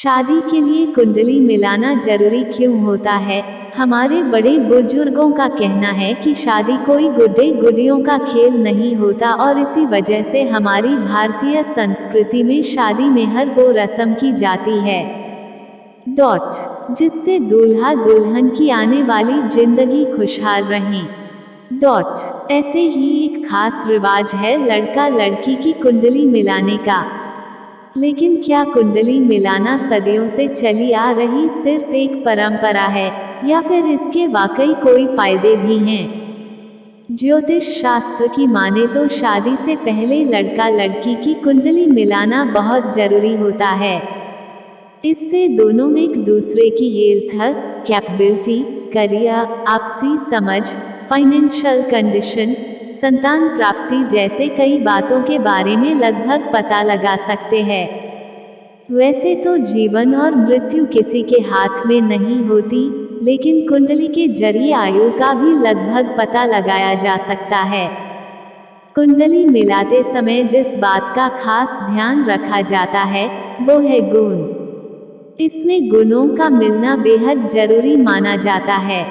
शादी के लिए कुंडली मिलाना जरूरी क्यों होता है? हमारे बड़े बुजुर्गों का कहना है कि शादी कोई गुड्डे गुडियों का खेल नहीं होता और इसी वजह से हमारी भारतीय संस्कृति में शादी में हर वो रस्म की जाती है जिससे दूल्हा दुल्हन की आने वाली जिंदगी खुशहाल रहे। ऐसे ही एक खास रिवाज है लड़का लड़की की कुंडली मिलाने का। लेकिन क्या कुंडली मिलाना सदियों से चली आ रही सिर्फ एक परंपरा है या फिर इसके वाकई कोई फायदे भी हैं? ज्योतिष शास्त्र की माने तो शादी से पहले लड़का लड़की की कुंडली मिलाना बहुत जरूरी होता है। इससे दोनों एक दूसरे की हेल्थ, कैपेबिलिटी, करियर, आपसी समझ, फाइनेंशियल कंडीशन, संतान प्राप्ति जैसे कई बातों के बारे में लगभग पता लगा सकते हैं। वैसे तो जीवन और मृत्यु किसी के हाथ में नहीं होती, लेकिन कुंडली के जरिए आयु का भी लगभग पता लगाया जा सकता है। कुंडली मिलाते समय जिस बात का खास ध्यान रखा जाता है वो है गुण। इसमें गुणों का मिलना बेहद जरूरी माना जाता है।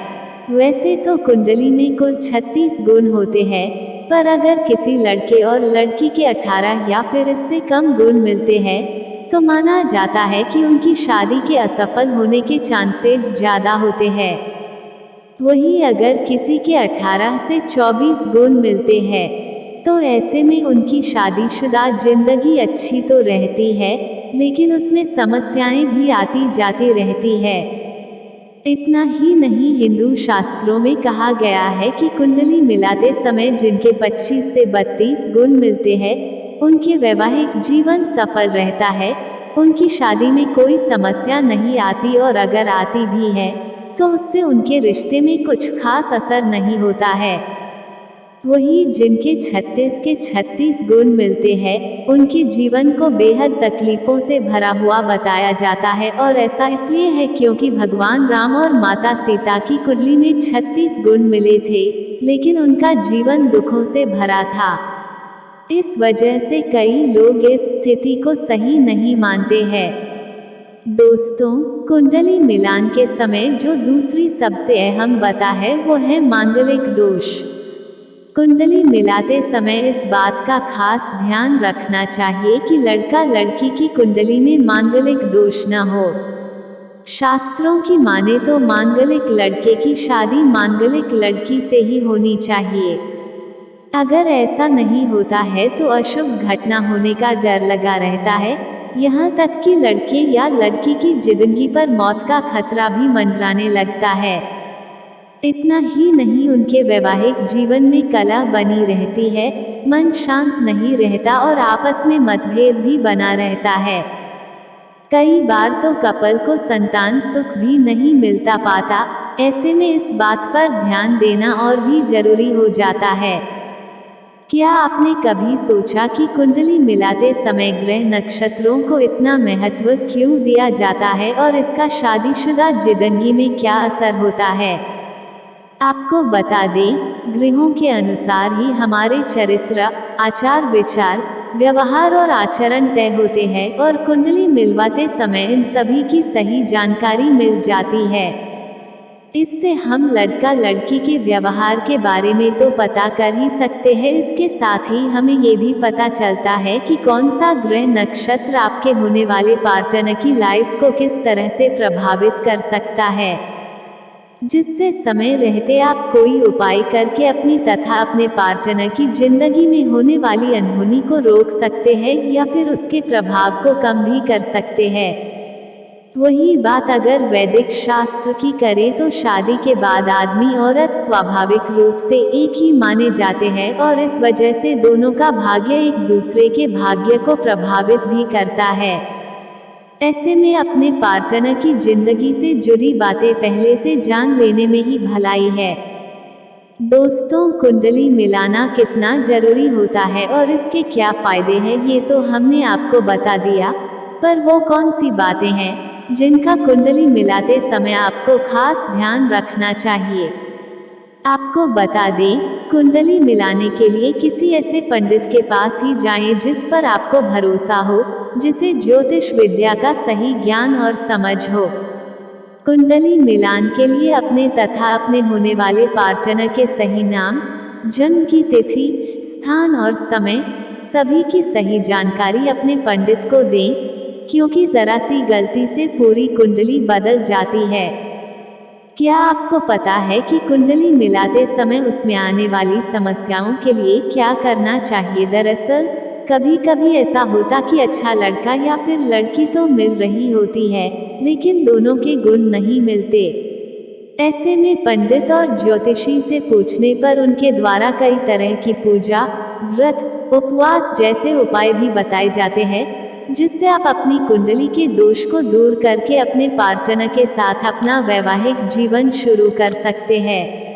वैसे तो कुंडली में कुल 36 गुण होते हैं, पर अगर किसी लड़के और लड़की के 18 या फिर इससे कम गुण मिलते हैं तो माना जाता है कि उनकी शादी के असफल होने के चांसेस ज़्यादा होते हैं। वहीं अगर किसी के 18 से 24 गुण मिलते हैं तो ऐसे में उनकी शादीशुदा जिंदगी अच्छी तो रहती है, लेकिन उसमें समस्याएं भी आती जाती रहती है। इतना ही नहीं, हिंदू शास्त्रों में कहा गया है कि कुंडली मिलाते समय जिनके 25 से 32 गुण मिलते हैं उनके वैवाहिक जीवन सफल रहता है, उनकी शादी में कोई समस्या नहीं आती और अगर आती भी है तो उससे उनके रिश्ते में कुछ खास असर नहीं होता है। वही जिनके 36 के 36 गुण मिलते हैं उनके जीवन को बेहद तकलीफों से भरा हुआ बताया जाता है, और ऐसा इसलिए है क्योंकि भगवान राम और माता सीता की कुंडली में 36 गुण मिले थे, लेकिन उनका जीवन दुखों से भरा था। इस वजह से कई लोग इस स्थिति को सही नहीं मानते हैं। दोस्तों, कुंडली मिलान के समय जो दूसरी सबसे अहम बात है वो है मांगलिक दोष। कुंडली मिलाते समय इस बात का खास ध्यान रखना चाहिए कि लड़का लड़की की कुंडली में मांगलिक दोष न हो। शास्त्रों की माने तो मांगलिक लड़के की शादी मांगलिक लड़की से ही होनी चाहिए। अगर ऐसा नहीं होता है तो अशुभ घटना होने का डर लगा रहता है, यहाँ तक कि लड़के या लड़की की जिंदगी पर मौत का खतरा भी मंडराने लगता है। इतना ही नहीं, उनके वैवाहिक जीवन में कलह बनी रहती है, मन शांत नहीं रहता और आपस में मतभेद भी बना रहता है। कई बार तो कपल को संतान सुख भी नहीं मिलता पाता। ऐसे में इस बात पर ध्यान देना और भी जरूरी हो जाता है। क्या आपने कभी सोचा कि कुंडली मिलाते समय ग्रह नक्षत्रों को इतना महत्व क्यों दिया जाता है और इसका शादीशुदा जिंदगी में क्या असर होता है? आपको बता दें, ग्रहों के अनुसार ही हमारे चरित्र, आचार विचार, व्यवहार और आचरण तय होते हैं और कुंडली मिलवाते समय इन सभी की सही जानकारी मिल जाती है। इससे हम लड़का लड़की के व्यवहार के बारे में तो पता कर ही सकते हैं, इसके साथ ही हमें ये भी पता चलता है कि कौन सा ग्रह नक्षत्र आपके होने वाले पार्टनर की लाइफ को किस तरह से प्रभावित कर सकता है, जिससे समय रहते आप कोई उपाय करके अपनी तथा अपने पार्टनर की जिंदगी में होने वाली अनहोनी को रोक सकते हैं या फिर उसके प्रभाव को कम भी कर सकते हैं। वही बात अगर वैदिक शास्त्र की करें तो शादी के बाद आदमी औरत स्वाभाविक रूप से एक ही माने जाते हैं और इस वजह से दोनों का भाग्य एक दूसरे के भाग्य को प्रभावित भी करता है। ऐसे में अपने पार्टनर की जिंदगी से जुड़ी बातें पहले से जान लेने में ही भलाई है। दोस्तों, कुंडली मिलाना कितना जरूरी होता है और इसके क्या फायदे हैं ये तो हमने आपको बता दिया, पर वो कौन सी बातें हैं जिनका कुंडली मिलाते समय आपको खास ध्यान रखना चाहिए? आपको बता दें, कुंडली मिलाने के लिए किसी ऐसे पंडित के पास ही जाएं जिस पर आपको भरोसा हो, जिसे ज्योतिष विद्या का सही ज्ञान और समझ हो। कुंडली मिलान के लिए अपने तथा अपने होने वाले पार्टनर के सही नाम, जन्म की तिथि, स्थान और समय, सभी की सही जानकारी अपने पंडित को दें, क्योंकि जरा सी गलती से पूरी कुंडली बदल जाती है। क्या आपको पता है कि कुंडली मिलाते समय उसमें आने वाली समस्याओं के लिए क्या करना चाहिए? दरअसल कभी कभी ऐसा होता कि अच्छा लड़का या फिर लड़की तो मिल रही होती है, लेकिन दोनों के गुण नहीं मिलते। ऐसे में पंडित और ज्योतिषी से पूछने पर उनके द्वारा कई तरह की पूजा, व्रत, उपवास जैसे उपाय भी बताए जाते हैं, जिससे आप अपनी कुंडली के दोष को दूर करके अपने पार्टनर के साथ अपना वैवाहिक जीवन शुरू कर सकते हैं।